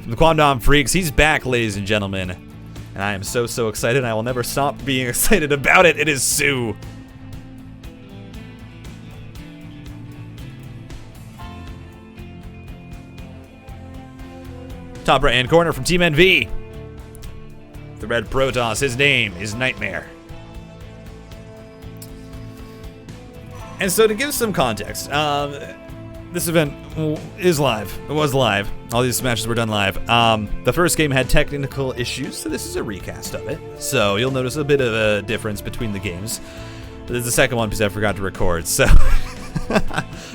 The Quandom Freaks, he's back, ladies and gentlemen. And I am so excited, and I will never stop being excited about it. It is SOO. Top right-hand corner from Team NV. The red Protoss, his name is Nightmare. And so to give some context, this event is live. It was live. All these matches were done live. The first game had technical issues, so this is a recast of it. So you'll notice a bit of a difference between the games. But this is the second one because I forgot to record, so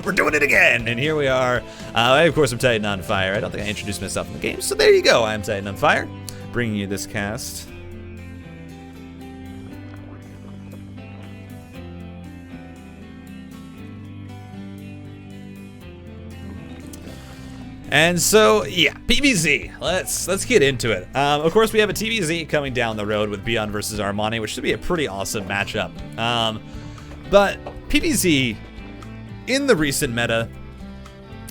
we're doing it again. And here we are. I, of course, am TitanOnFire. I don't think I introduced myself in the game, so there you go. I'm TitanOnFire, bringing you this cast. And so, yeah, PvZ. Let's get into it. Of course, we have a TvZ coming down the road with Beyond versus Armani, which should be a pretty awesome matchup. But PvZ in the recent meta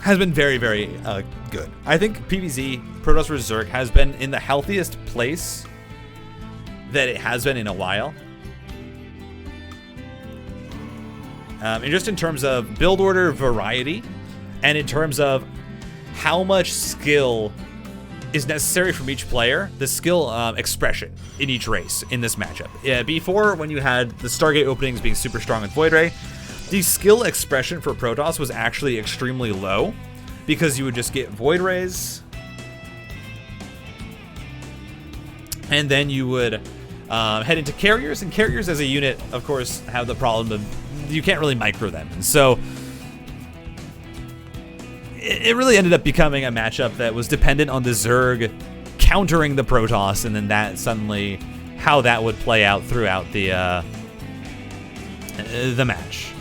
has been very good. I think PvZ Protoss vs Zerg has been in the healthiest place that it has been in a while. And just in terms of build order variety, and in terms of how much skill is necessary from each player, the skill expression in each race in this matchup. Yeah, before, when you had the Stargate openings being super strong with Void Ray, the skill expression for Protoss was actually extremely low because you would just get Void Rays, and then you would head into carriers, and carriers as a unit, of course, have the problem of you can't really micro them, and so it really ended up becoming a matchup that was dependent on the Zerg countering the Protoss, and then that suddenly how that would play out throughout the match.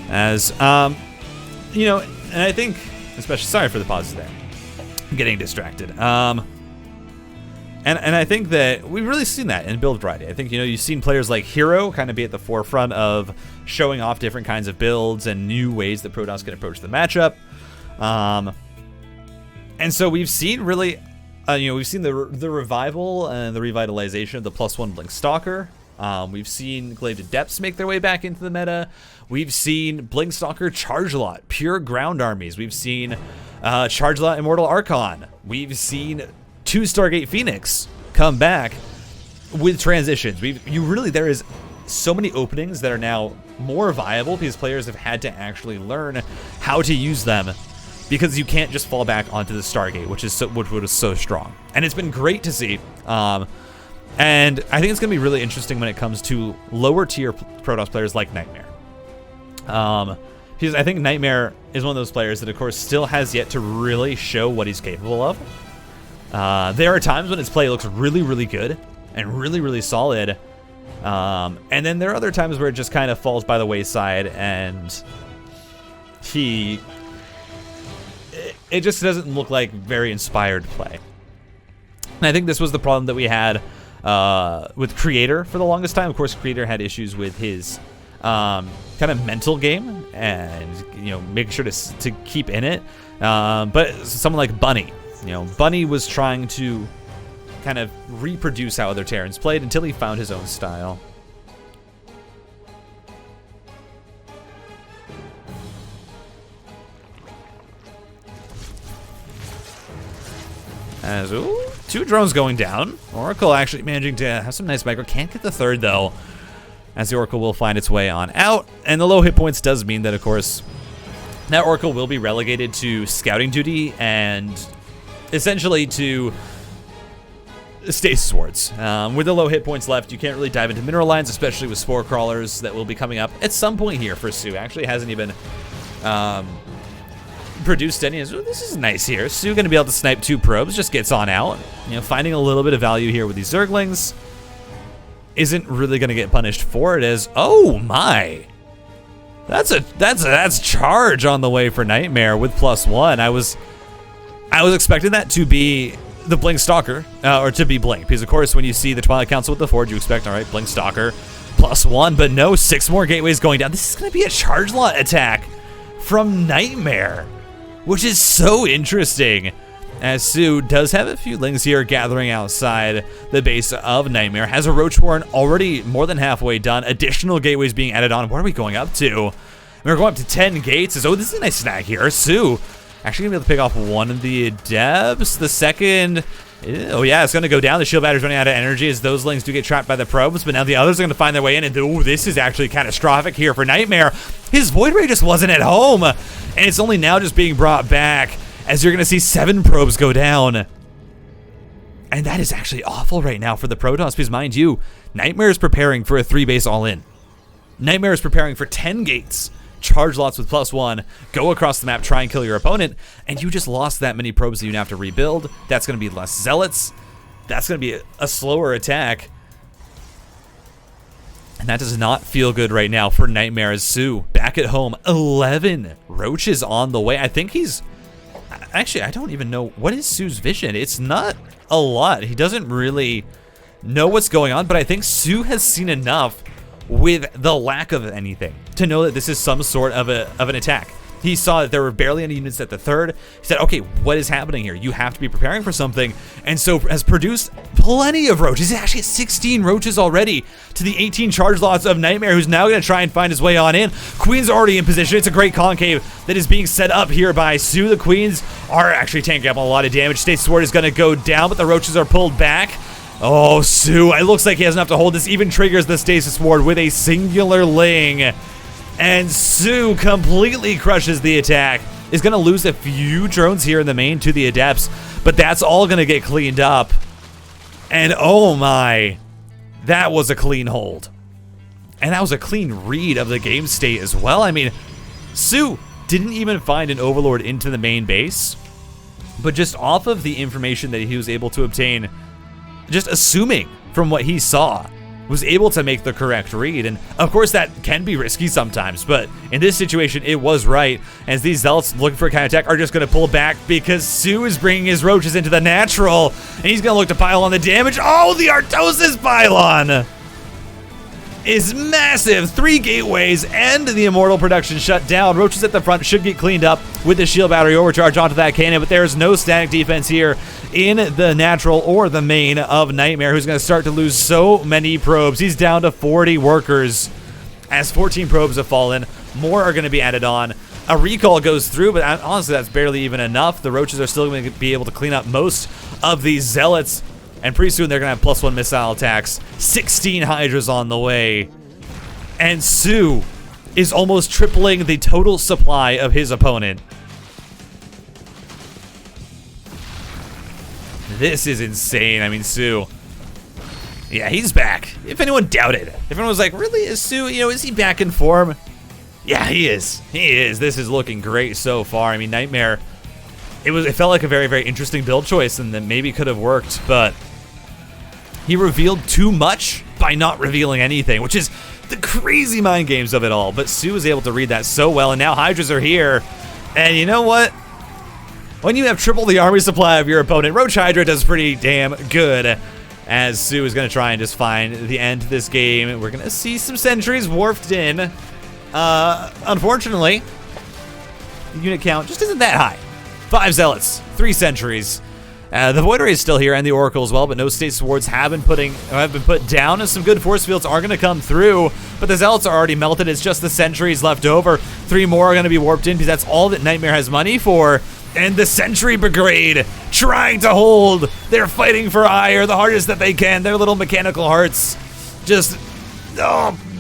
As you know, and I think, especially, sorry for the pauses there, I'm getting distracted. And I think that we've really seen that in build variety. I think, you know, you've seen players like Hero kind of be at the forefront of showing off different kinds of builds and new ways that Protoss can approach the matchup. And so we've seen really, you know, we've seen the revival and the revitalization of the +1 Blink Stalker. We've seen Glaive Depths make their way back into the meta. We've seen Blink Stalker Charge Lot, pure ground armies. We've seen Charge Lot Immortal Archon. We've seen 2 Stargate Phoenix come back with transitions. There is so many openings that are now more viable because players have had to actually learn how to use them, because you can't just fall back onto the Stargate, which was so strong. And it's been great to see. And I think it's going to be really interesting when it comes to lower tier Protoss players like Nightmare. Because I think Nightmare is one of those players that, of course, still has yet to really show what he's capable of. There are times when his play looks really good and really solid, and then there are other times where it just kind of falls by the wayside, and it just doesn't look like very inspired play. And I think this was the problem that we had with Creator for the longest time. Of course, Creator had issues with his kind of mental game and, you know, making sure to keep in it. But someone like Bunny. You know, Bunny was trying to kind of reproduce how other Terrans played until he found his own style. As, ooh, 2 drones going down. Oracle actually managing to have some nice micro. Can't get the third, though, as the Oracle will find its way on out. And the low hit points does mean that, of course, that Oracle will be relegated to scouting duty and essentially to stasis wards. With the low hit points left, you can't really dive into mineral lines, especially with spore crawlers that will be coming up at some point here for SOO. Actually hasn't even produced any. Ooh, this is nice here. SOO going to be able to snipe 2 probes, just gets on out. You know, finding a little bit of value here with these Zerglings. Isn't really going to get punished for it as, oh my. That's charge on the way for Nightmare with +1. I was expecting that to be the Blink Stalker, or to be Blink, because of course when you see the Twilight Council with the Forge, you expect, all right, Blink Stalker +1, but no, 6 more gateways going down. This is going to be a charge lot attack from Nightmare, which is so interesting, as SOO does have a few Lings here gathering outside the base of Nightmare, has a Roach Warren already more than halfway done, additional gateways being added on. What are we going up to? We're going up to 10 gates. Oh, this is a nice snag here. SOO actually gonna be able to pick off one of the Adepts. The second, oh yeah, it's gonna go down. The shield battery's running out of energy as those Lings do get trapped by the probes, but now the others are gonna find their way in, and oh, this is actually catastrophic here for Nightmare. His Void Ray just wasn't at home, and it's only now just being brought back as you're gonna see 7 probes go down. And that is actually awful right now for the Protoss, because mind you, Nightmare is preparing for a 3-base all-in. Nightmare is preparing for 10 gates, charge lots with +1, go across the map, try and kill your opponent, and you just lost that many probes that you have to rebuild. That's gonna be less Zealots. That's gonna be a slower attack. And that does not feel good right now for Nightmare as SOO back at home. 11 Roaches on the way. I think he's... Actually, I don't even know. What is SOO's vision? It's not a lot. He doesn't really know what's going on, but I think SOO has seen enough with the lack of anything to know that this is some sort of an attack. He saw that there were barely any units at the 3rd. He said, okay, what is happening here? You have to be preparing for something. And so has produced plenty of Roaches. He's actually at 16 Roaches already to the 18 charge lots of Nightmare, who's now going to try and find his way on in. Queen's already in position. It's a great concave that is being set up here by SOO. The Queens are actually tanking up a lot of damage. State Sword is going to go down, but the Roaches are pulled back. Oh, SOO, it looks like he has enough to hold this. Even triggers the Stasis Ward with a singular Ling. And SOO completely crushes the attack. Is going to lose a few drones here in the main to the Adepts, but that's all going to get cleaned up. And oh my, that was a clean hold. And that was a clean read of the game state as well. I mean, SOO didn't even find an Overlord into the main base, but just off of the information that he was able to obtain, just assuming from what he saw, was able to make the correct read. And of course that can be risky sometimes, but in this situation it was right, as these Zealots looking for a counterattack are just going to pull back because SOO is bringing his Roaches into the natural, and he's going to look to pile on the damage. Oh, the Artosis pylon is massive. 3 gateways and the Immortal production shut down. Roaches at the front should get cleaned up with the shield battery overcharge onto that cannon, but there's no static defense here in the natural or the main of Nightmare, who's going to start to lose so many probes. He's down to 40 workers as 14 probes have fallen. More are going to be added on. A recall goes through, but honestly that's barely even enough. The Roaches are still going to be able to clean up most of these Zealots, and pretty soon they're going to have +1 missile attacks. 16 Hydras on the way. And SOO is almost tripling the total supply of his opponent. This is insane. I mean, SOO. Yeah, he's back. If anyone doubted. If anyone was like, really, is SOO, is he back in form? Yeah, he is. He is. This is looking great so far. I mean, Nightmare, it felt like a very, very interesting build choice and that maybe could have worked, but he revealed too much by not revealing anything, which is the crazy mind games of it all. But SOO was able to read that so well, and now Hydras are here. And you know what? When you have triple the army supply of your opponent, Roach Hydra does pretty damn good, as SOO is going to try and just find the end to this game. We're going to see some sentries wharfed in. Unfortunately, the unit count just isn't that high. 5 Zealots, 3 sentries. The Void Ray is still here, and the Oracle as well, but no Stasis Wards have been put down, and some good force fields are going to come through, but the Zealots are already melted. It's just the sentries left over. 3 more are going to be warped in, because that's all that Nightmare has money for. And the Sentry Brigade trying to hold. They're fighting for ire the hardest that they can. Their little mechanical hearts just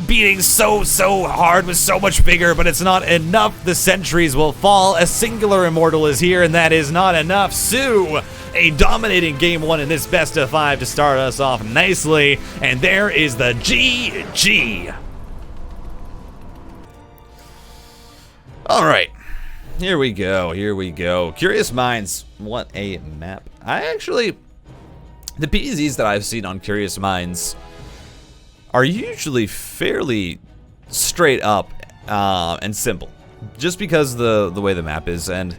beating so hard with so much vigor, but it's not enough. The sentries will fall. A singular Immortal is here, and that is not enough. SOO, a dominating game 1 in this best of 5 to start us off nicely. And there is the GG. All right. Here we go. Curious Minds, what a map. The PZs that I've seen on Curious Minds are usually fairly straight up and simple, just because the way the map is. And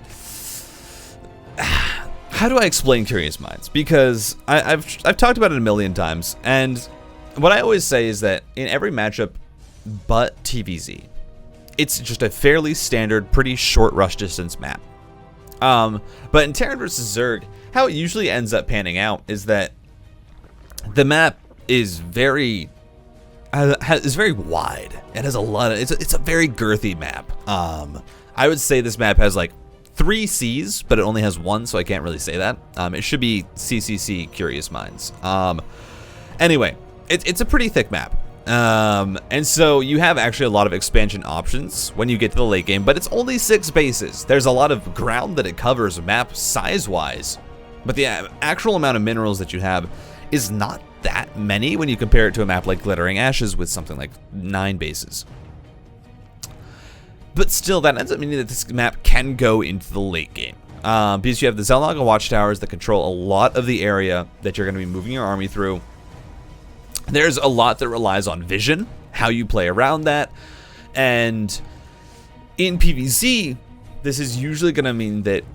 how do I explain Curious Minds? Because I've talked about it a million times, and what I always say is that in every matchup but TVZ, it's just a fairly standard, pretty short rush distance map. But in Terran versus Zerg, how it usually ends up panning out is that the map is very wide. It has a lot of, it's a very girthy map. I would say this map has like 3 C's, but it only has 1, so I can't really say that. It should be CCC Curious Minds. Anyway, it's a pretty thick map. And so you have actually a lot of expansion options when you get to the late game, but it's only 6 bases. There's a lot of ground that it covers map size-wise, but the actual amount of minerals that you have is not that many when you compare it to a map like Glittering Ashes with something like 9 bases. But still, that ends up meaning that this map can go into the late game. Because you have the Zelnaga watchtowers that control a lot of the area that you're going to be moving your army through. There's a lot that relies on vision, how you play around that. And in PvZ, this is usually going to mean that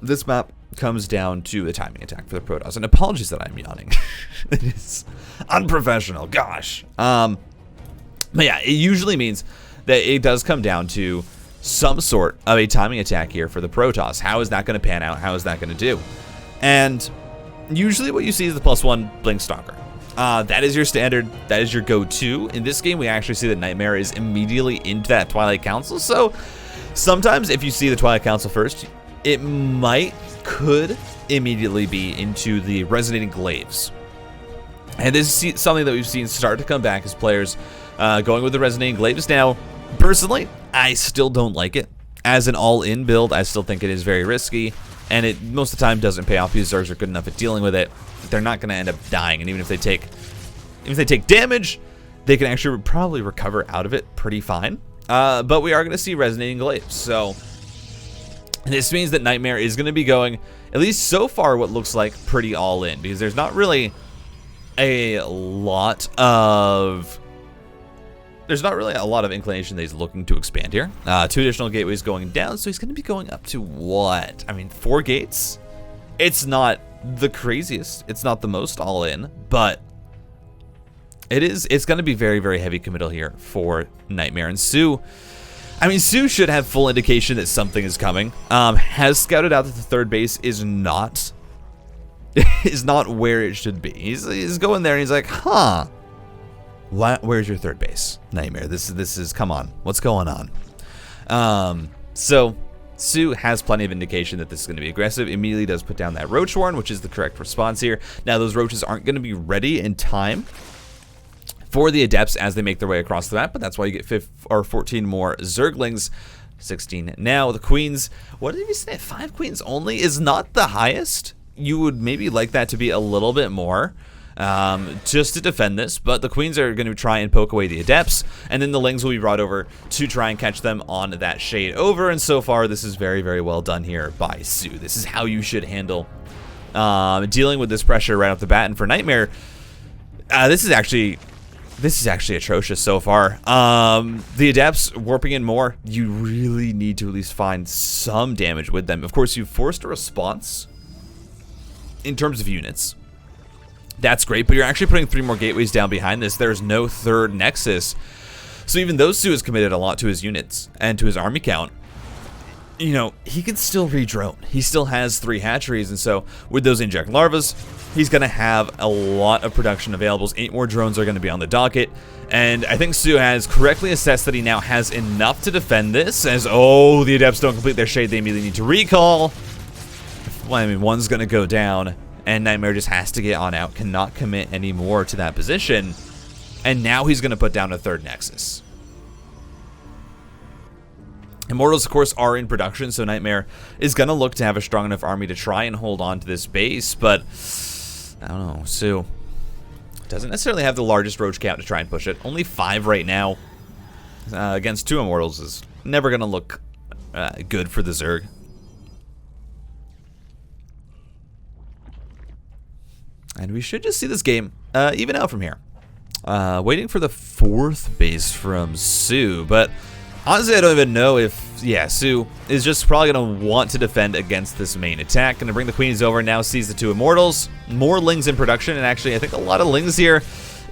this map comes down to the timing attack for the Protoss. And apologies that I'm yawning. It is unprofessional, gosh. But yeah, it usually means that it does come down to some sort of a timing attack here for the Protoss. How is that going to pan out? How is that going to do? And usually what you see is the +1 Blink Stalker. That is your standard, that is your go-to. In this game, we actually see that Nightmare is immediately into that Twilight Council. So sometimes if you see the Twilight Council first, it could immediately be into the Resonating Glaives. And this is something that we've seen start to come back as players going with the Resonating Glaives. Now, personally, I still don't like it. As an all-in build, I still think it is very risky. And it most of the time doesn't pay off because Zergs are good enough at dealing with it. They're not going to end up dying, and even if they take damage, they can actually probably recover out of it pretty fine. But we are going to see Resonating Glaives, so this means that Nightmare is going to be going, at least so far, what looks like pretty all in, because there's not really a lot of inclination that he's looking to expand here. 2 additional gateways going down, so he's going to be going up to what? I mean, 4 gates? It's not the craziest. It's not the most all in, but it's going to be very, very heavy committal here for Nightmare. And SOO, I mean, SOO should have full indication that something is coming. Has scouted out that the 3rd base is not where it should be. He's going there and he's like, huh. Where's your 3rd base, Nightmare? This is come on, what's going on? So SOO has plenty of indication that this is going to be aggressive. Immediately does put down that Roach Warren, which is the correct response here. Now those roaches aren't going to be ready in time for the Adepts as they make their way across the map, but that's why you get 14 more Zerglings. 16 now. The Queens, what did we say? 5 Queens only is not the highest. You would maybe like that to be a little bit more. Just to defend this, but the Queens are going to try and poke away the Adepts, and then the Lings will be brought over to try and catch them on that shade over, and so far this is very, very well done here by SOO. This is how you should handle dealing with this pressure right off the bat, and for Nightmare, this is actually atrocious so far. The Adepts warping in more, you really need to at least find some damage with them. Of course, you've forced a response in terms of units. That's great, but you're actually putting 3 more gateways down behind this. There's no 3rd nexus. So even though SOO has committed a lot to his units and to his army count, you know, he can still re-drone. He still has 3 hatcheries, and so with those inject larvas, he's going to have a lot of production available. 8 more drones are going to be on the docket, and I think SOO has correctly assessed that he now has enough to defend this, as, oh, the Adepts don't complete their shade, they immediately need to recall. Well, I mean, one's going to go down, and Nightmare just has to get on out, cannot commit anymore to that position. And now he's going to put down a 3rd Nexus. Immortals, of course, are in production, so Nightmare is going to look to have a strong enough army to try and hold on to this base, but I don't know, SOO doesn't necessarily have the largest roach count to try and push it. Only 5 right now against 2 Immortals is never going to look good for the Zerg. And we should just see this game even out from here. Waiting for the 4th base from SOO, but Honestly, I don't even know if, yeah, SOO is just probably going to want to defend against this main attack. Going to bring the queens over, now sees the 2 immortals. More lings in production, and actually I think a lot of lings here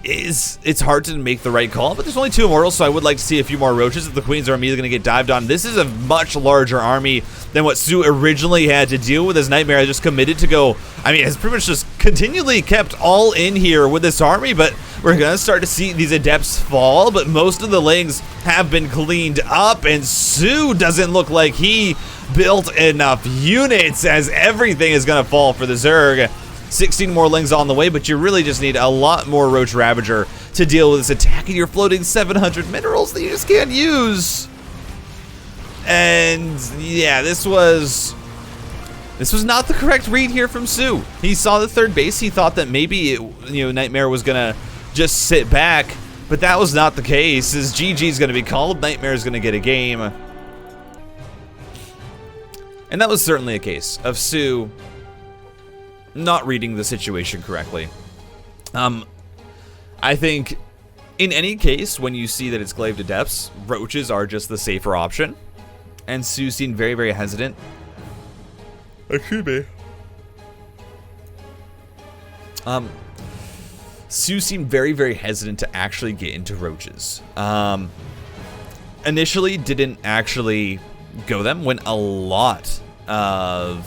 it's hard to make the right call, but there's only 2 immortals, so I would like to see a few more roaches if the queens are immediately going to get dived on. This is a much larger army than what SOO originally had to deal with. As Nightmare has just committed to go, I mean, has pretty much just continually kept all in here with this army, but we're going to start to see these adepts fall, but most of the lings have been cleaned up, and SOO doesn't look like he built enough units, as everything is going to fall for the Zerg. 16 more lings on the way, but you really just need a lot more Roach Ravager to deal with this attack, and you're floating 700 minerals that you just can't use. And yeah, this was not the correct read here from SOO. He saw the 3rd base. He thought that maybe Nightmare was gonna just sit back, but that was not the case. As GG's gonna be called, Nightmare's gonna get a game, and that was certainly a case of SOO not reading the situation correctly. I think in any case, when you see that it's glaive to depths, roaches are just the safer option, and SOO seemed very, very hesitant. Excuse me. SOO seemed very, very hesitant to actually get into roaches. Initially didn't actually go them, went a lot of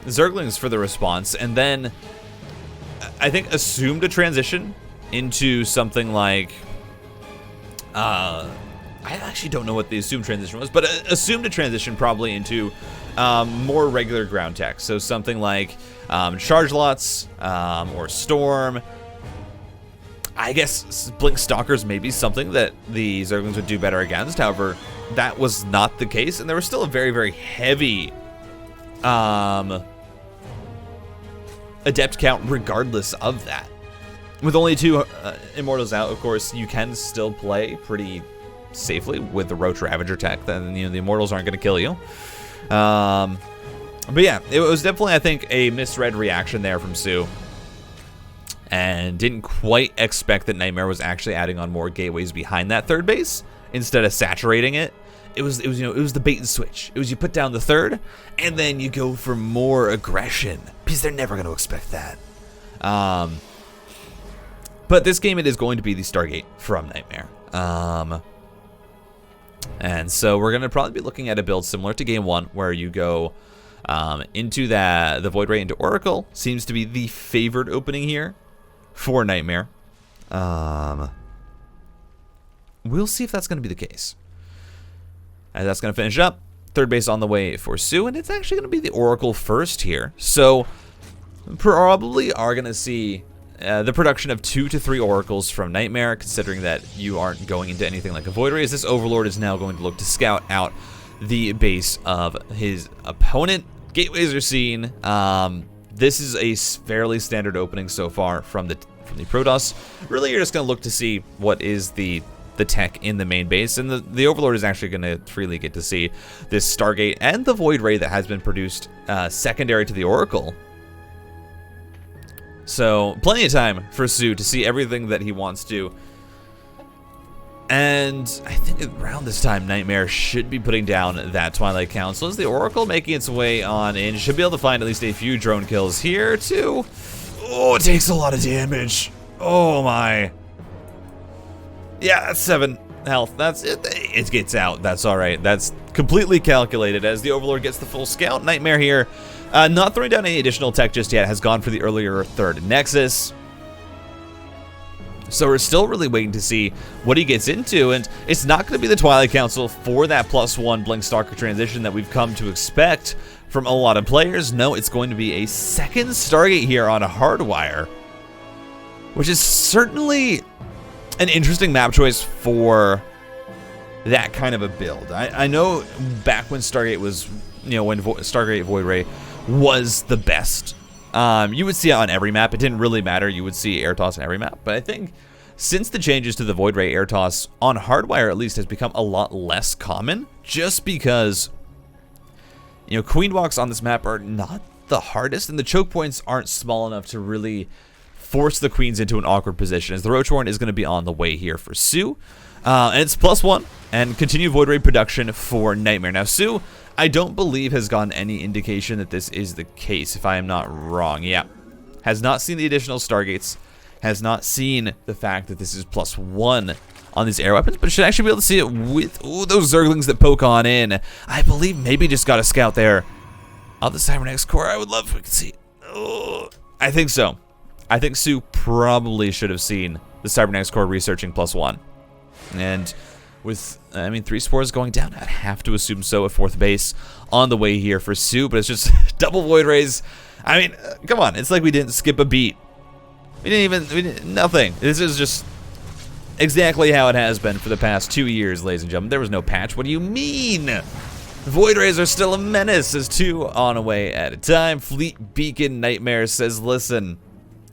Zerglings for the response, and then I think assumed a transition into something like I actually don't know what the assumed transition was, but assumed a transition probably into more regular ground tech, so something like charge lots or storm. I guess blink stalkers may be something that the Zerglings would do better against. However, that was not the case, and there was still a very, very heavy adept count regardless of that. With only 2 immortals out, of course, you can still play pretty safely with the Roach Ravager tech. Then the immortals aren't going to kill you. But yeah, it was definitely, I think, a misread reaction there from SOO, and didn't quite expect that Nightmare was actually adding on more gateways behind that 3rd base instead of saturating it. It was the bait and switch. It was you put down the 3rd, and then you go for more aggression, because they're never going to expect that. But this game, it is going to be the Stargate from Nightmare. And so we're going to probably be looking at a build similar to Game 1, where you go into the Void Ray into Oracle. Seems to be the favored opening here for Nightmare. We'll see if that's going to be the case. And that's going to finish up. 3rd base on the way for SOO, and it's actually going to be the Oracle first here. So probably are going to see the production of 2 to 3 Oracles from Nightmare, considering that you aren't going into anything like a Void Ray, as this Overlord is now going to look to scout out the base of his opponent. Gateways are seen. This is a fairly standard opening so far from the Protoss. Really, you're just going to look to see what is the tech in the main base, and the Overlord is actually going to freely get to see this Stargate and the Void Ray that has been produced secondary to the Oracle. So plenty of time for SOO to see everything that he wants to. And I think around this time, Nightmare should be putting down that Twilight Council, as the Oracle making its way on in. Should be able to find at least a few drone kills here too. Oh, it takes a lot of damage. Oh my. Yeah, that's 7 health. That's it. It gets out. That's all right. That's completely calculated as the Overlord gets the full scout. Nightmare here, not throwing down any additional tech just yet, has gone for the earlier 3rd Nexus. So we're still really waiting to see what he gets into, and it's not going to be the Twilight Council for that +1 Blink Stalker transition that we've come to expect from a lot of players. No, it's going to be a 2nd Stargate here on a Hardwire, which is certainly an interesting map choice for that kind of a build. I know back when Stargate was, when Stargate Void Ray was the best, you would see it on every map. It didn't really matter. You would see air toss on every map. But I think since the changes to the Void Ray air toss on Hardwire, at least, has become a lot less common, just because, Queen walks on this map are not the hardest, and the choke points aren't small enough to really force the queens into an awkward position, as the Roach Warren is going to be on the way here for SOO. And it's +1 and continued Void Ray production for Nightmare. Now, SOO, I don't believe, has gotten any indication that this is the case, if I am not wrong. Yeah. Has not seen the additional Stargates, has not seen the fact that this is +1 on these air weapons, but should actually be able to see it with those Zerglings that poke on in. I believe maybe just got a scout there of the Cybernetics core. I would love if we could see. I think so. I think SOO probably should have seen the Cybernetics core researching +1. And with, I mean, 3 spores going down, I'd have to assume so at 4th base on the way here for SOO, but it's just double Void Rays. I mean, come on, it's like we didn't skip a beat. We didn't nothing. This is just exactly how it has been for the past 2 years, ladies and gentlemen. There was no patch. What do you mean? The Void Rays are still a menace. As 2 on a way at a time. Fleet Beacon Nightmare says, listen,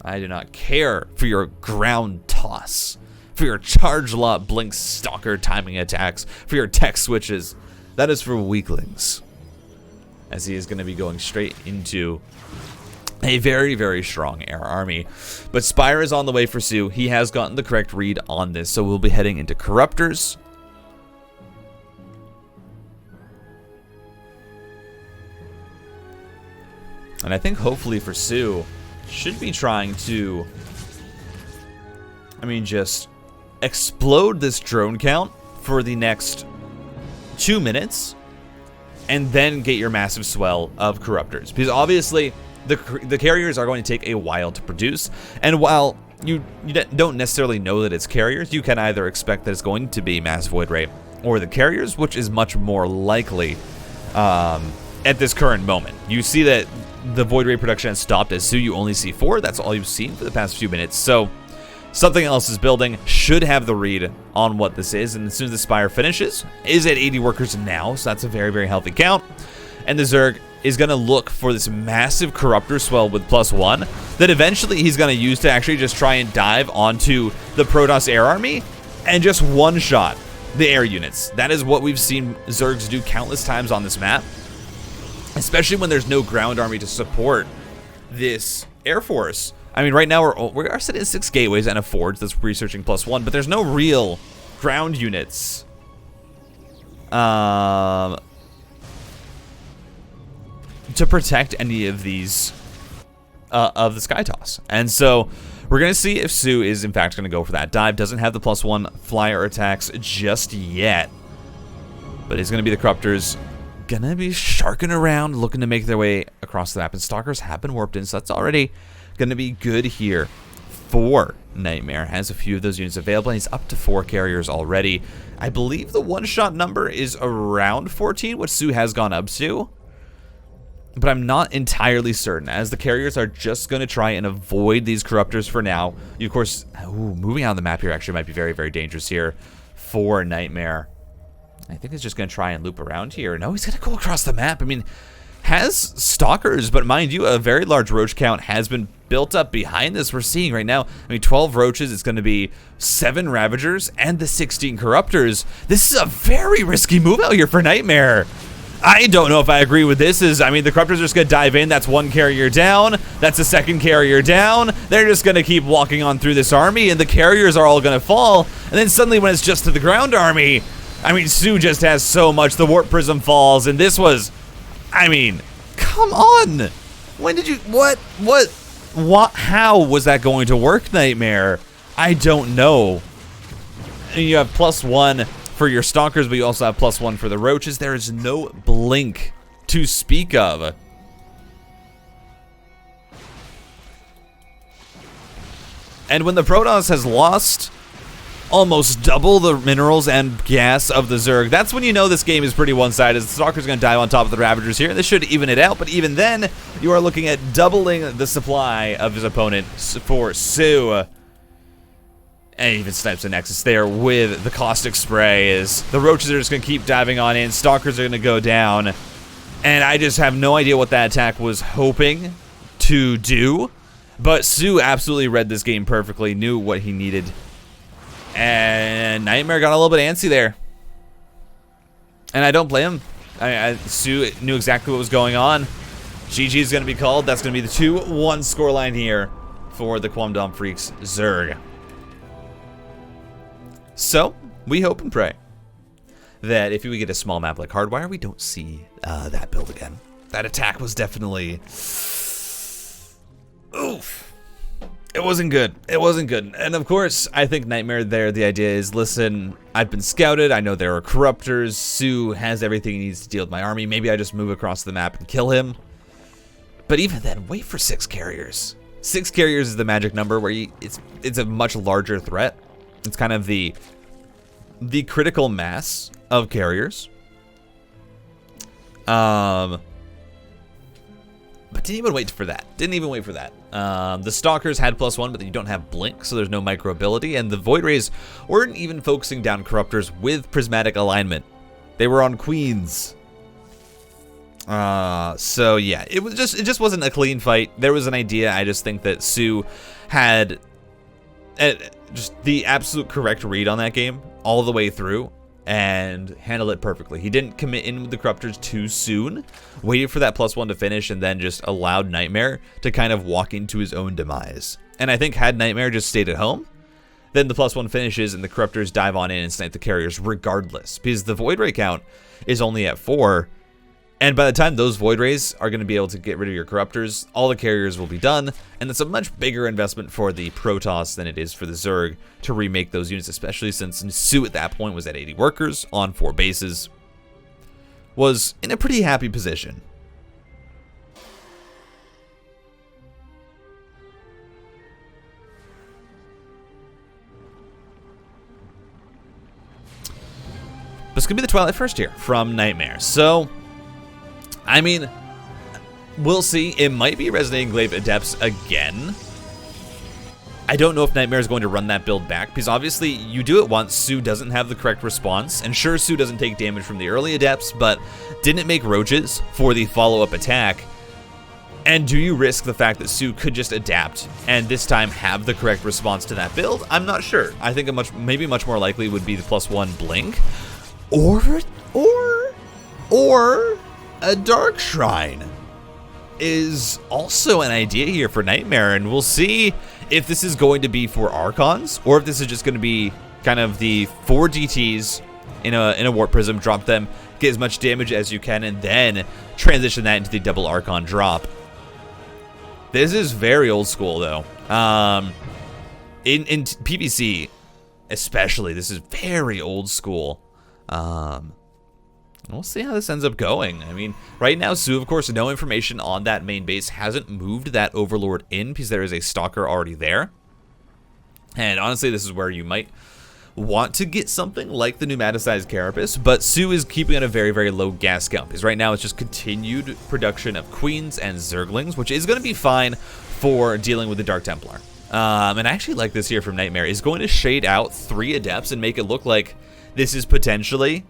I do not care for your ground toss, for your charge lot blink stalker timing attacks, for your tech switches. That is for weaklings. As he is going to be going straight into a very, very strong air army. But Spire is on the way for SOO. He has gotten the correct read on this, so we'll be heading into Corruptors. And I think hopefully for SOO, should be trying to, I mean, just explode this drone count for the next 2 minutes, and then get your massive swell of Corruptors. Because obviously, the carriers are going to take a while to produce, and while you don't necessarily know that it's carriers, you can either expect that it's going to be Mass Void Ray or the carriers, which is much more likely at this current moment. You see that the Void Ray production has stopped as SOO. You only see 4. That's all you've seen for the past few minutes. So something else is building. Should have the read on what this is, and as soon as the Spire finishes, is at 80 workers now, so that's a very, very healthy count. And the Zerg is going to look for this massive Corruptor swell with +1 that eventually he's going to use to actually just try and dive onto the Protoss air army and just one-shot the air units. That is what we've seen Zergs do countless times on this map, especially when there's no ground army to support this Air Force. I mean, right now we're sitting at 6 gateways and a forge that's researching +1, but there's no real ground units to protect any of these of the Sky Toss. And so we're going to see if SOO is in fact going to go for that dive. Doesn't have the +1 flyer attacks just yet, but it's going to be the Corruptors going to be sharking around, looking to make their way across the map. And Stalkers have been warped in, so that's already going to be good here for Nightmare. Has a few of those units available, and he's up to 4 carriers already. I believe the one-shot number is around 14, which SOO has gone up to, but I'm not entirely certain, as the carriers are just going to try and avoid these Corruptors for now. You, of course, moving on the map here actually might be very, very dangerous here for Nightmare. I think he's just going to try and loop around here. No, he's going to go across the map. I mean, has Stalkers, but mind you, a very large Roach count has been built up behind this. We're seeing right now, I mean, 12 Roaches, it's going to be 7 Ravagers, and the 16 Corruptors. This is a very risky move out here for Nightmare. I don't know if I agree with this. I mean, the Corruptors are just going to dive in. That's 1 carrier down. That's a 2nd carrier down. They're just going to keep walking on through this army, and the carriers are all going to fall. And then suddenly when it's just to the ground army, I mean, SOO just has so much. The Warp Prism falls, and this was, I mean, come on. When did you, what, how was that going to work, Nightmare? I don't know. And you have +1 for your Stalkers, but you also have +1 for the Roaches. There is no blink to speak of. And when the Protoss has lost almost double the minerals and gas of the Zerg, that's when you know this game is pretty one-sided. The Stalker's going to dive on top of the Ravagers here, and this should even it out, but even then, you are looking at doubling the supply of his opponent for SOO. And he even snipes the Nexus there with the Caustic Spray. As the Roaches are just going to keep diving on in. Stalkers are going to go down. And I just have no idea what that attack was hoping to do. But SOO absolutely read this game perfectly, knew what he needed. And Nightmare got a little bit antsy there. And I don't blame him. SOO knew exactly what was going on. GG is going to be called. That's going to be the 2-1 scoreline here for the Quamdom Freaks Zerg. So, we hope and pray that if we get a small map like Hardwire, we don't see that build again. That attack was definitely... Oof. It wasn't good. It wasn't good. And of course, I think Nightmare there, the idea is, listen, I've been scouted. I know there are corruptors. SOO has everything he needs to deal with my army. Maybe I just move across the map and kill him. But even then, wait for 6 carriers. 6 carriers is the magic number where it's a much larger threat. It's kind of the critical mass of carriers. But didn't even wait for that. Didn't even wait for that. The Stalkers had +1, but you don't have Blink, so there's no micro ability. And the Void Rays weren't even focusing down Corruptors with Prismatic Alignment. They were on Queens. So yeah, it just wasn't a clean fight. There was an idea. I just think that SOO had just the absolute correct read on that game all the way through and handled it perfectly. He didn't commit in with the Corruptors too soon, waited for that +1 to finish, and then just allowed Nightmare to kind of walk into his own demise. And I think had Nightmare just stayed at home, then the +1 finishes and the Corruptors dive on in and snipe the carriers regardless, because the Void Ray count is only at 4. And by the time those Void Rays are going to be able to get rid of your Corruptors, all the carriers will be done, and it's a much bigger investment for the Protoss than it is for the Zerg to remake those units, especially since SOO at that point was at 80 workers on 4 bases, was in a pretty happy position. This could be the Twilight First here from Nightmare. So, I mean, we'll see. It might be Resonating Glaive Adepts again. I don't know if Nightmare is going to run that build back, because obviously you do it once, SOO doesn't have the correct response, and sure, SOO doesn't take damage from the early Adepts, but didn't make Roaches for the follow-up attack. And do you risk the fact that SOO could just adapt and this time have the correct response to that build? I'm not sure. I think maybe much more likely would be the +1 Blink, or a Dark Shrine is also an idea here for Nightmare, and we'll see if this is going to be for Archons or if this is just going to be kind of the 4 DTs in a Warp Prism, drop them, get as much damage as you can, and then transition that into the double Archon drop. This is very old school, though. In PvC, especially, this is very old school. We'll see how this ends up going. I mean, right now, SOO, of course, no information on that main base, hasn't moved that Overlord in because there is a Stalker already there. And honestly, this is where you might want to get something like the pneumaticized Carapace, but SOO is keeping it a very, very low gas count, because right now it's just continued production of Queens and Zerglings, which is going to be fine for dealing with the Dark Templar. And I actually like this here from Nightmare, is going to shade out 3 Adepts and make it look like this is potentially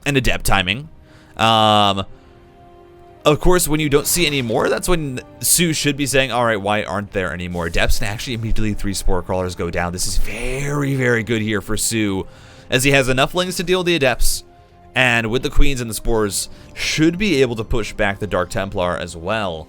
an Adept timing. Of course, when you don't see any more, that's when SOO should be saying, all right, why aren't there any more Adepts? And actually immediately 3 Spore Crawlers go down. This is very, very good here for SOO, as he has enough Lings to deal with the Adepts, and with the Queens and the Spores, should be able to push back the Dark Templar as well.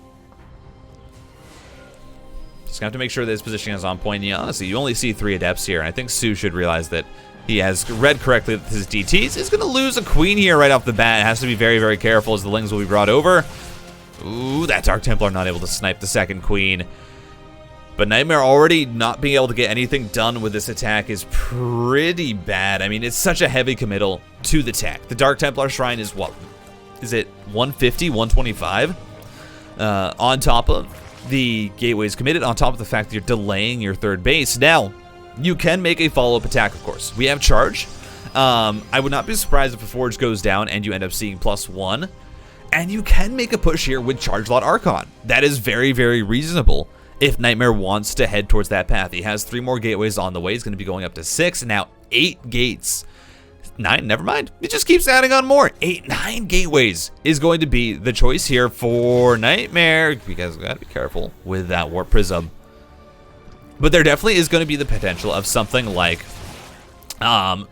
Just gonna have to make sure that his positioning is on point. Yeah, honestly, you only see 3 Adepts here, and I think SOO should realize that he has read correctly that his DTs is going to lose a Queen here right off the bat. It has to be very, very careful as the Lings will be brought over. Ooh, that Dark Templar not able to snipe the second Queen. But Nightmare already not being able to get anything done with this attack is pretty bad. I mean, it's such a heavy committal to the tech. The Dark Templar Shrine is what? Is it 150, 125? On top of the gateways committed, on top of the fact that you're delaying your 3rd base. Now, you can make a follow-up attack, of course. We have Charge. I would not be surprised if a Forge goes down and you end up seeing +1. And you can make a push here with Charge Lot Archon. That is very, very reasonable if Nightmare wants to head towards that path. He has 3 more gateways on the way. He's going to be going up to 6. Now 8 gates. 9, never mind. It just keeps adding on more. 9 gateways is going to be the choice here for Nightmare. Because we got to be careful with that Warp Prism. But there definitely is going to be the potential of something like a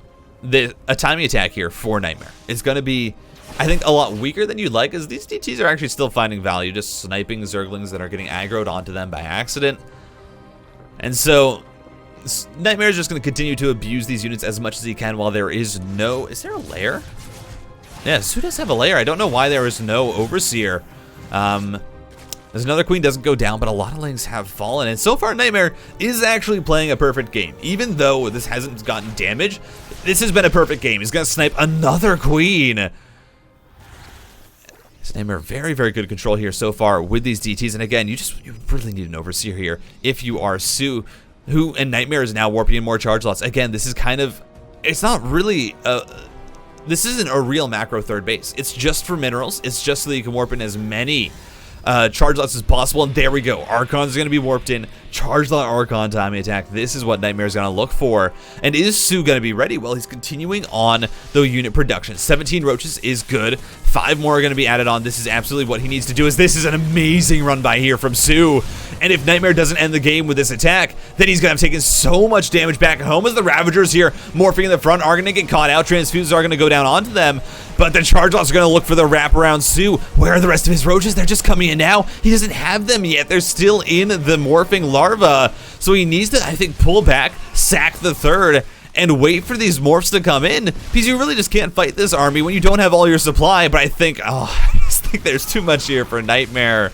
timing attack here for Nightmare. It's going to be, I think, a lot weaker than you'd like, as these DTs are actually still finding value, just sniping Zerglings that are getting aggroed onto them by accident. And so, Nightmare is just going to continue to abuse these units as much as he can while there is no... Is there a lair? Yeah, SOO does have a lair. I don't know why there is no Overseer. There's another queen doesn't go down, but a lot of lings have fallen. And so far, Nightmare is actually playing a perfect game. Even though this hasn't gotten damage, this has been a perfect game. He's going to snipe another queen. Nightmare, very, very good control here so far with these DTs. And again, you really need an Overseer here if you are SOO, and Nightmare is now warping in more charge lots. Again, this is kind of, it's not really, this isn't a real macro third base. It's just for minerals. It's just so that you can warp in as many charge lots as possible. And there we go. Archon's going to be warped in. Charge lot Archon time attack. This is what Nightmare's going to look for. And is SOO going to be ready? Well, he's continuing on the unit production. 17 roaches is good. 5 more are going to be added on. This is absolutely what he needs to do. This is an amazing run by here from SOO. And if Nightmare doesn't end the game with this attack, then he's going to have taken so much damage back home, as the Ravagers here morphing in the front are going to get caught out. Transfuses are going to go down onto them. But the charge lots are going to look for the wraparound SOO. Where are the rest of his roaches? They're just coming in now. He doesn't have them yet. They're still in the morphing larva. So he needs to, I think, pull back, sack the third, and wait for these morphs to come in. Because you really just can't fight this army when you don't have all your supply. But I just think there's too much here for Nightmare.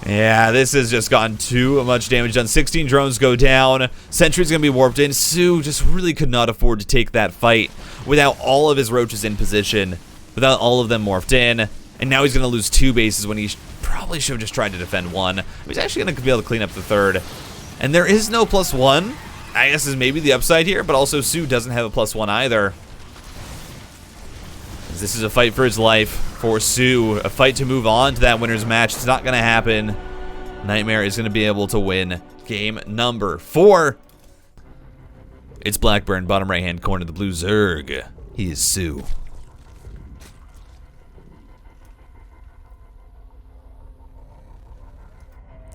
Yeah, this has just gotten too much damage done. 16 drones go down. Sentry's going to be warped in. SOO just really could not afford to take that fight without all of his roaches in position, without all of them morphed in. And now he's going to lose 2 bases when he probably should have just tried to defend 1. He's actually going to be able to clean up the third. And there is no +1. I guess is maybe the upside here, but also SOO doesn't have a +1 either. This is a fight for his life for SOO, a fight to move on to that winner's match. It's not going to happen. Nightmare is going to be able to win game number 4. It's Blackburn, bottom right-hand corner, the blue Zerg. He is SOO.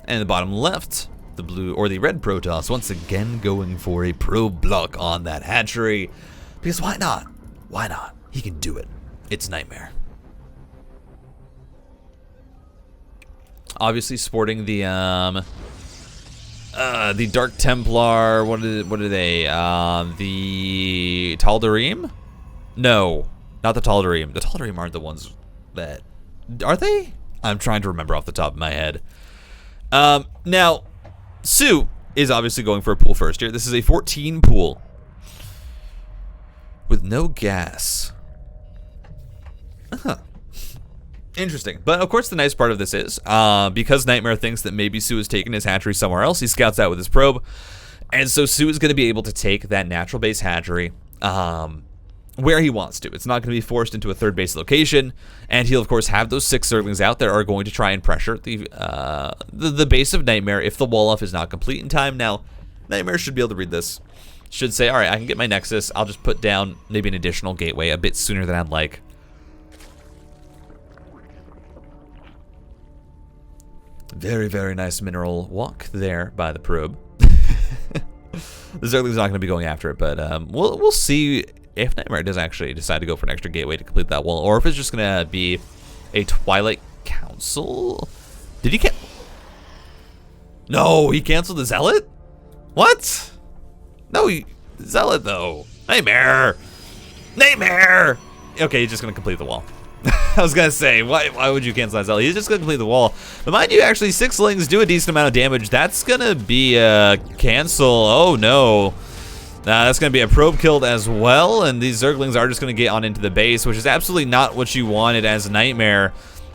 And the bottom left, the blue or the red Protoss once again going for a probe block on that hatchery. Because why not? Why not? He can do it. It's Nightmare. Obviously sporting the Dark Templar. What are they? The Tal'Darim? No, not the Tal'Darim. The Tal'Darim aren't the ones that are they? I'm trying to remember off the top of my head. Now, SOO is obviously going for a pool first here. This is a 14 pool with no gas. Interesting. But of course the nice part of this is, because Nightmare thinks that maybe SOO has taken his hatchery somewhere else, he scouts out with his probe. And so SOO is going to be able to take that natural base hatchery where he wants to. It's not going to be forced into a third base location. And he'll of course have those 6 Zerglings out there are going to try and pressure the base of Nightmare if the wall off is not complete in time. Now, Nightmare should be able to read this. Should say, alright, I can get my Nexus. I'll just put down maybe an additional gateway a bit sooner than I'd like. Very, very nice mineral walk there by the probe. The Zergling's not going to be going after it, but we'll see if Nightmare does actually decide to go for an extra gateway to complete that wall, or if it's just going to be a Twilight Council. Did he No, he canceled the Zealot? What? No, Zealot though. Nightmare! Nightmare! Okay, he's just going to complete the wall. I was going to say, why would you cancel that Zealot? He's just going to complete the wall. But mind you, actually, 6 Lings do a decent amount of damage. That's going to be a cancel. Oh, no. That's going to be a probe killed as well. And these Zerglings are just going to get on into the base, which is absolutely not what you wanted as Nightmare.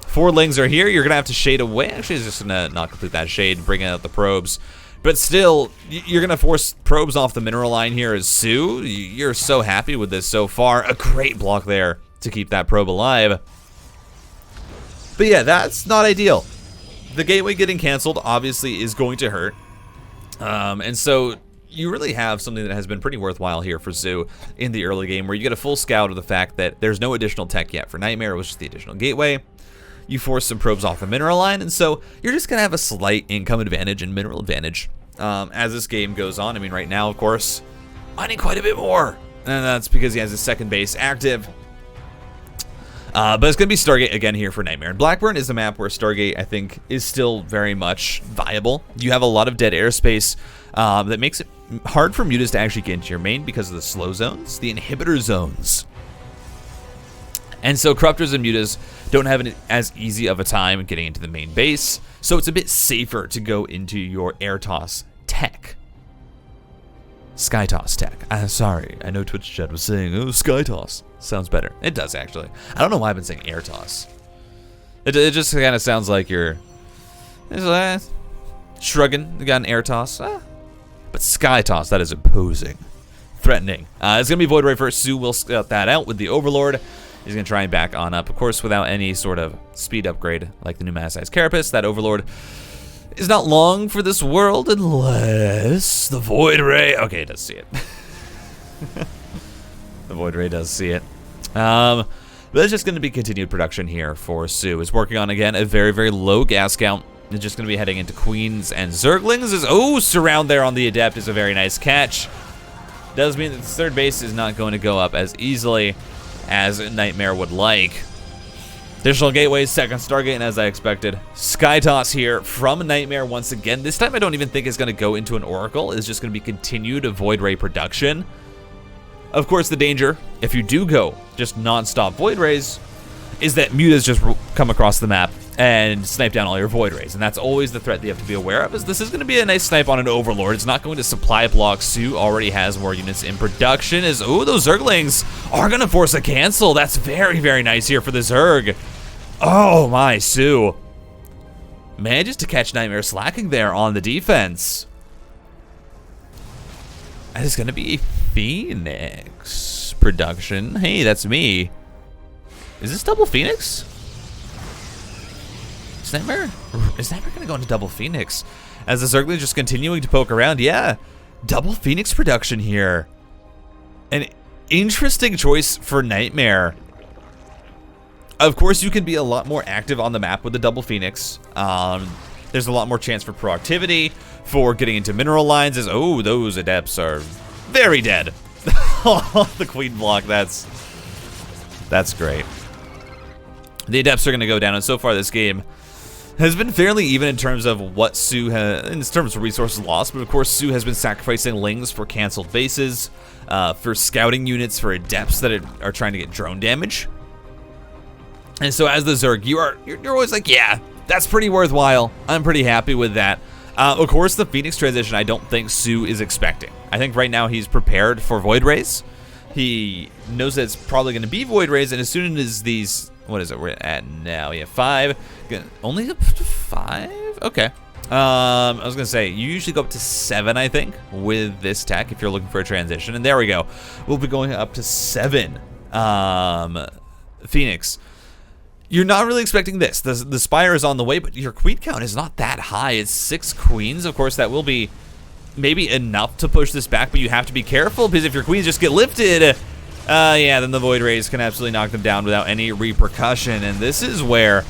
4 Lings are here. You're going to have to shade away. Actually, he's just going to not complete that shade and bring out the probes. But still, you're going to force probes off the mineral line here as SOO. You're so happy with this so far. A great block there to keep that probe alive. But yeah, that's not ideal. The gateway getting canceled obviously is going to hurt. And so you really have something that has been pretty worthwhile here for SOO in the early game, where you get a full scout of the fact that there's no additional tech yet for Nightmare. It was just the additional gateway. You force some probes off the mineral line, and so you're just going to have a slight income advantage and mineral advantage as this game goes on. I mean, right now, of course, mining quite a bit more. And that's because he has his second base active. But it's going to be Stargate again here for Nightmare. And Blackburn is a map where Stargate, I think, is still very much viable. You have a lot of dead airspace that makes it hard for mutas to actually get into your main because of the slow zones, the inhibitor zones. And so Corruptors and mutas don't have as easy of a time getting into the main base, so it's a bit safer to go into your air toss tech. Sky toss tech. Sorry, I know Twitch chat was saying, oh, sky toss. Sounds better. It does, actually. I don't know why I've been saying air toss. It just kind of sounds like you're shrugging. You got an air toss. But sky toss, that is imposing. Threatening. It's going to be Void Ray first. SOO will scout that out with the Overlord. He's going to try and back on up, of course, without any sort of speed upgrade like the new Mass-Size Carapace. That Overlord is not long for this world unless the Void Ray... Okay, it does see it. The Void Ray does see it. But it's just going to be continued production here for SOO. It's working on, again, a very, very low gas count. It's just going to be heading into Queens and Zerglings. Surround there on the Adept is a very nice catch. Does mean that the third base is not going to go up as easily as Nightmare would like. Additional gateways, second Stargate, and as I expected, Sky Toss here from Nightmare once again. This time I don't even think it's going to go into an Oracle. It's just going to be continued Void Ray production. Of course, the danger, if you do go just non-stop Void Rays, is that mutas just come across the map and snipe down all your Void Rays. And that's always the threat that you have to be aware of, is this is going to be a nice snipe on an Overlord. It's not going to supply block. SOO already has more units in production. Those Zerglings are going to force a cancel. That's very, very nice here for the Zerg. Oh my, SOO manages to catch Nightmare slacking there on the defense. That is going to be a Phoenix production. Hey, that's me. Is this double Phoenix? Is Nightmare going to go into double Phoenix? As the Zerglings just continuing to poke around. Yeah, double Phoenix production here. An interesting choice for Nightmare. Of course, you can be a lot more active on the map with the double Phoenix. There's a lot more chance for proactivity, for getting into mineral lines. Those Adepts are very dead. The Queen block, that's great. The Adepts are going to go down, and so far this game has been fairly even in terms of what SOO has, in terms of resources lost, but of course SOO has been sacrificing Lings for canceled bases, for scouting units, for Adepts that are trying to get drone damage. And so as the Zerg, you're always like, yeah, that's pretty worthwhile. I'm pretty happy with that. Of course, the Phoenix transition, I don't think SOO is expecting. I think right now he's prepared for Void Rays. He knows that it's probably going to be Void Rays, and as soon as these, what is it we're at now? Yeah, 5. Only up to 5? Okay. I was going to say, you usually go up to 7, I think, with this tech if you're looking for a transition. And there we go. We'll be going up to 7 Phoenix. You're not really expecting this. The Spire is on the way, but your queen count is not that high. It's 6 queens. Of course, that will be maybe enough to push this back, but you have to be careful, because if your queens just get lifted, yeah, then the Void Rays can absolutely knock them down without any repercussion. And this is where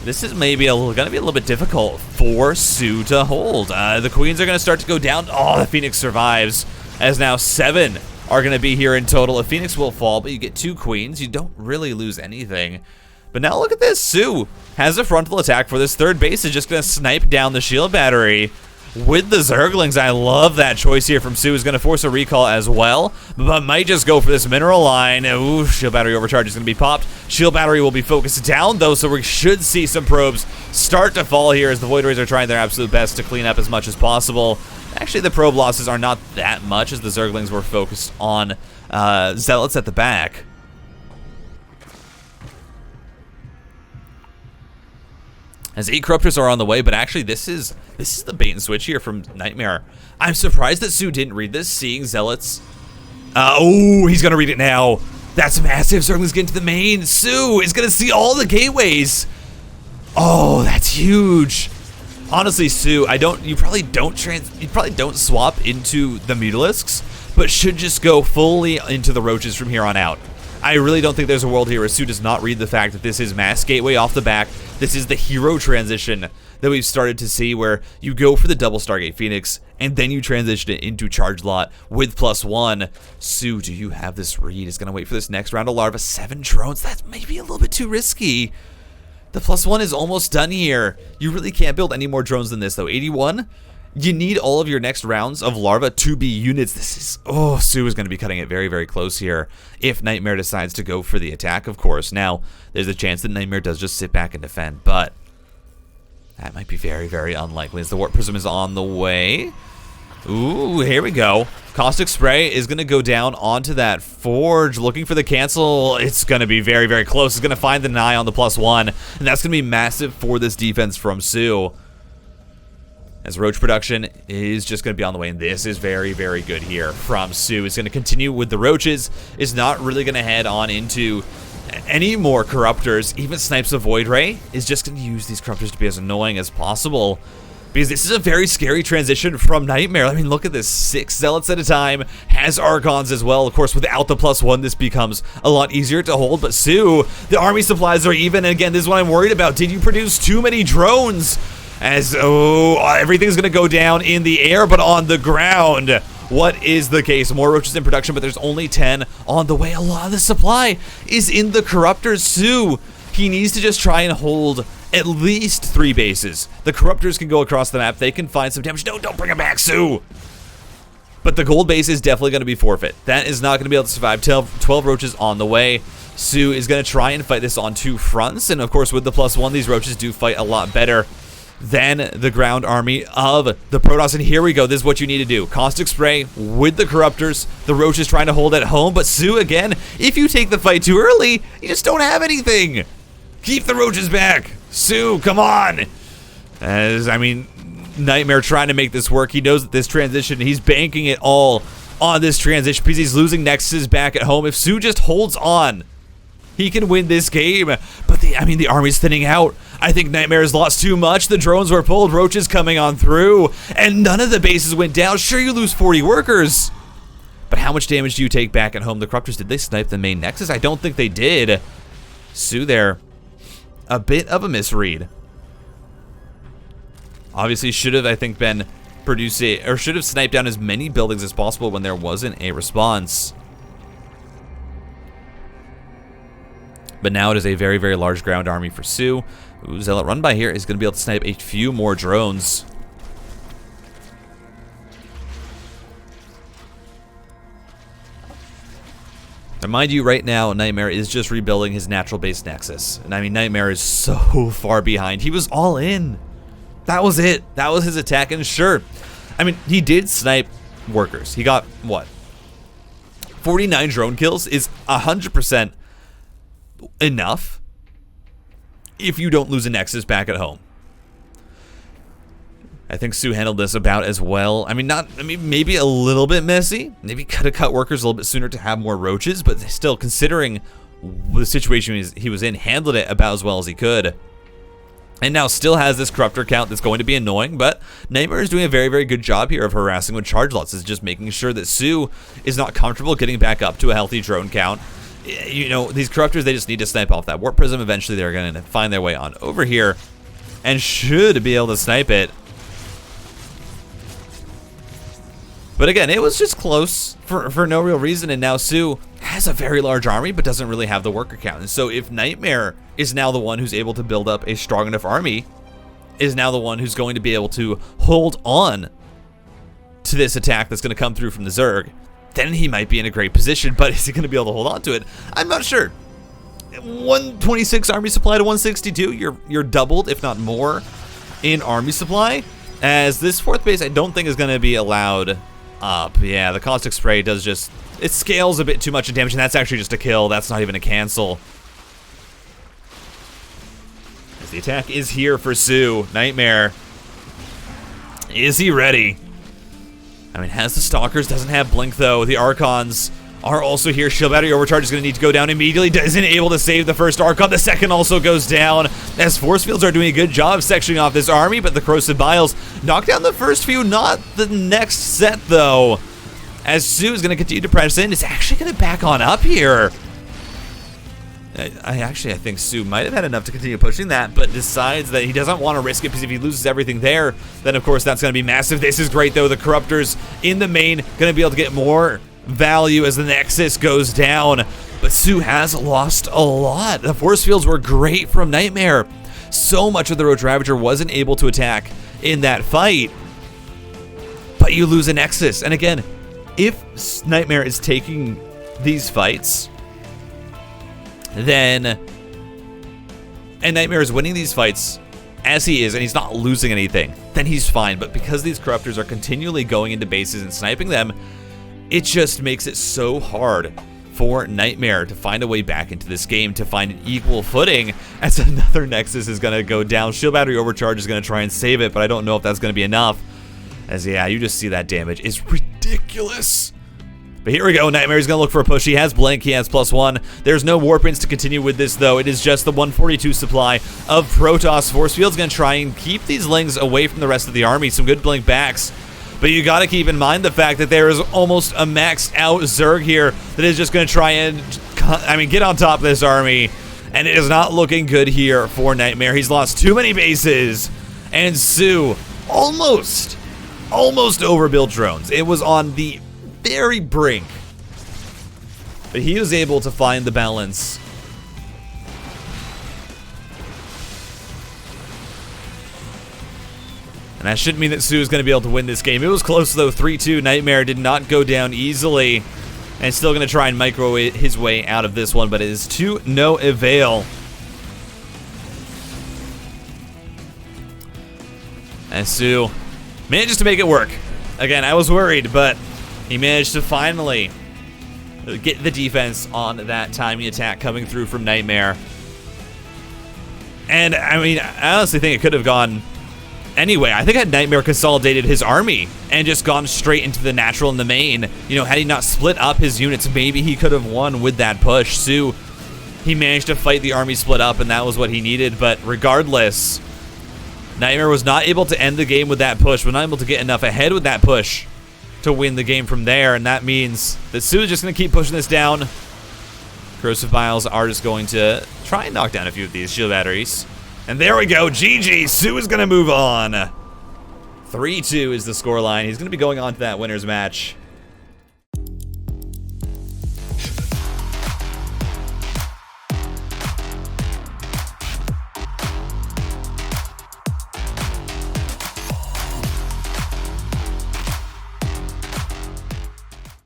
this is maybe going to be a little bit difficult for SOO to hold. The queens are going to start to go down. Oh, the Phoenix survives, as now 7 are going to be here in total. A Phoenix will fall, but you get 2 queens. You don't really lose anything. But now look at this. SOO has a frontal attack for this third base. Is just going to snipe down the shield battery with the Zerglings. I love that choice here from SOO. Is going to force a recall as well, but might just go for this mineral line. Ooh, shield battery overcharge is going to be popped. Shield battery will be focused down, though, so we should see some probes start to fall here as the Void Rays are trying their absolute best to clean up as much as possible. Actually, the probe losses are not that much, as the Zerglings were focused on Zealots at the back. As 8 Corruptors are on the way, but actually this is the bait and switch here from Nightmare. I'm surprised that SOO didn't read this, seeing Zealots. Oh, he's gonna read it now. That's massive. Zerglings getting to the main. SOO is gonna see all the gateways. Oh, that's huge. Honestly, SOO, you probably don't swap into the Mutalisks, but should just go fully into the Roaches from here on out. I really don't think there's a world here where SOO does not read the fact that this is Mass Gateway off the back. This is the hero transition that we've started to see, where you go for the double Stargate Phoenix and then you transition it into Charge Lot with +1. SOO, do you have this read? Is going to wait for this next round of Larva. 7 drones. That's maybe a little bit too risky. The +1 is almost done here. You really can't build any more drones than this, though. 81. You need all of your next rounds of Larva to be units. This is... Oh, SOO is going to be cutting it very, very close here if Nightmare decides to go for the attack, of course. Now, there's a chance that Nightmare does just sit back and defend, but that might be very, very unlikely as the Warp Prism is on the way. Ooh, here we go. Caustic Spray is going to go down onto that Forge, looking for the cancel. It's going to be very, very close. It's going to find the Nye on the +1, and that's going to be massive for this defense from SOO. As Roach production is just going to be on the way, and this is very, very good here from SOO. It's going to continue with the Roaches, is not really going to head on into any more Corruptors. Even Snipes of Void Ray is just going to use these Corruptors to be as annoying as possible, because this is a very scary transition from Nightmare. I mean, look at this. 6 Zealots at a time, has Archons as well. Of course, without the +1, this becomes a lot easier to hold, but SOO, the army supplies are even, and again, this is what I'm worried about. Did you produce too many drones? As, oh, everything's going to go down in the air, but on the ground. What is the case? More Roaches in production, but there's only 10 on the way. A lot of the supply is in the Corruptors. SOO, he needs to just try and hold at least 3 bases. The Corruptors can go across the map. They can find some damage. No, don't bring him back, SOO. But the gold base is definitely going to be forfeit. That is not going to be able to survive. 12 Roaches on the way. SOO is going to try and fight this on 2 fronts. And, of course, with the +1, these Roaches do fight a lot better than the ground army of the Protoss. And here we go. This is what you need to do. Caustic Spray with the Corruptors. The Roaches trying to hold at home. But SOO, again, if you take the fight too early, you just don't have anything. Keep the Roaches back. SOO, come on. As, I mean, Nightmare trying to make this work. He knows that this transition, he's banking it all on this transition because he's losing Nexuses back at home. If SOO just holds on, he can win this game. But the army's thinning out. I think Nightmare has lost too much. The drones were pulled, Roaches coming on through, and none of the bases went down. Sure, you lose 40 workers, but how much damage do you take back at home? The Corruptors, did they snipe the main Nexus? I don't think they did. SOO there, a bit of a misread. Obviously should have, I think, been producing, or should have sniped down as many buildings as possible when there wasn't a response. But now it is a very, very large ground army for SOO. Ooh, Zealot run by here is going to be able to snipe a few more drones. Now, mind you, right now, Nightmare is just rebuilding his natural base Nexus. And I mean, Nightmare is so far behind. He was all in. That was it. That was his attack. And sure, I mean, he did snipe workers. He got, what? 49 drone kills is 100% enough if you don't lose a Nexus back at home. I think SOO handled this about as well. I mean, maybe a little bit messy. Maybe could have cut workers a little bit sooner to have more Roaches, but still, considering the situation he was in, handled it about as well as he could. And now still has this Corruptor count that's going to be annoying, but Nightmare is doing a very, very good job here of harassing with charge lots. Is just making sure that SOO is not comfortable getting back up to a healthy drone count. You know, these Corruptors, they just need to snipe off that Warp Prism. Eventually, they're going to find their way on over here and should be able to snipe it. But again, it was just close for no real reason, and now SOO has a very large army but doesn't really have the worker count. And so if Nightmare is now the one who's able to build up a strong enough army, is now the one who's going to be able to hold on to this attack that's going to come through from the Zerg, then he might be in a great position. But is he going to be able to hold on to it? I'm not sure. 126 army supply to 162, you're doubled, if not more, in army supply. As this 4th base, I don't think is going to be allowed up. Yeah, the Caustic Spray does just, it scales a bit too much in damage, and that's actually just a kill. That's not even a cancel. As the attack is here for SOO. Nightmare, is he ready? I mean, has the Stalkers, doesn't have Blink though. The Archons are also here. Shield Battery Overcharge is going to need to go down immediately. Isn't able to save the first Archon. The second also goes down, as Force Fields are doing a good job sectioning off this army, but the Corrosive Biles knock down the first few, not the next set though. As SOO is going to continue to press in, it's actually going to back on up here. I think SOO might have had enough to continue pushing that, but decides that he doesn't want to risk it because if he loses everything there, then of course that's going to be massive. This is great though. The Corruptors in the main going to be able to get more value as the Nexus goes down, but SOO has lost a lot. The force fields were great from Nightmare. So much of the Roach Ravager wasn't able to attack in that fight, but you lose a Nexus. And again, if Nightmare is taking these fights, and Nightmare is winning these fights as he is, and he's not losing anything, then he's fine. But because these Corruptors are continually going into bases and sniping them, it just makes it so hard for Nightmare to find a way back into this game, to find an equal footing, as another Nexus is going to go down. Shield Battery Overcharge is going to try and save it, but I don't know if that's going to be enough. As, yeah, you just see that damage is ridiculous. But here we go. Nightmare's going to look for a push. He has Blink. He has +1. There's no Warpins to continue with this, though. It is just the 142 supply of Protoss. Force Field's going to try and keep these Lings away from the rest of the army. Some good Blink backs. But you got to keep in mind the fact that there is almost a maxed out Zerg here that is just going to try and, get on top of this army. And it is not looking good here for Nightmare. He's lost too many bases. And SOO almost overbuilt drones. It was on the very brink, but he was able to find the balance. And that shouldn't mean that SOO is going to be able to win this game. It was close though, 3-2. Nightmare did not go down easily, and still going to try and microwave his way out of this one, but it is to no avail. And SOO manages to make it work. Again, I was worried, but he managed to finally get the defense on that timing attack coming through from Nightmare. And, I honestly think it could have gone anyway. I think had Nightmare consolidated his army and just gone straight into the natural in the main, had he not split up his units, maybe he could have won with that push. SOO, he managed to fight the army split up, and that was what he needed. But regardless, Nightmare was not able to end the game with that push, was not able to get enough ahead with that push to win the game from there, and that means that SOO is just going to keep pushing this down. Corrosive Miles are just going to try and knock down a few of these shield batteries. And there we go, GG, SOO is going to move on. 3-2 is the scoreline. He's going to be going on to that winner's match.